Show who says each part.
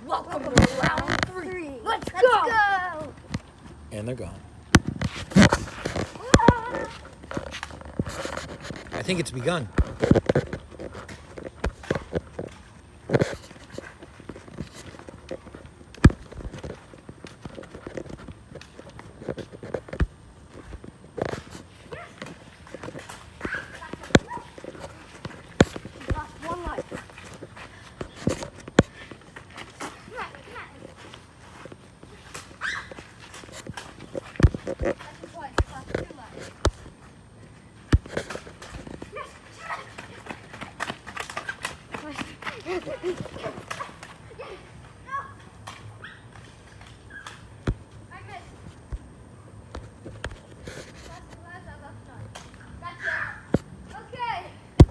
Speaker 1: Welcome to round 3. Let's go!
Speaker 2: And they're gone. I think it's begun.
Speaker 1: One life. Come on.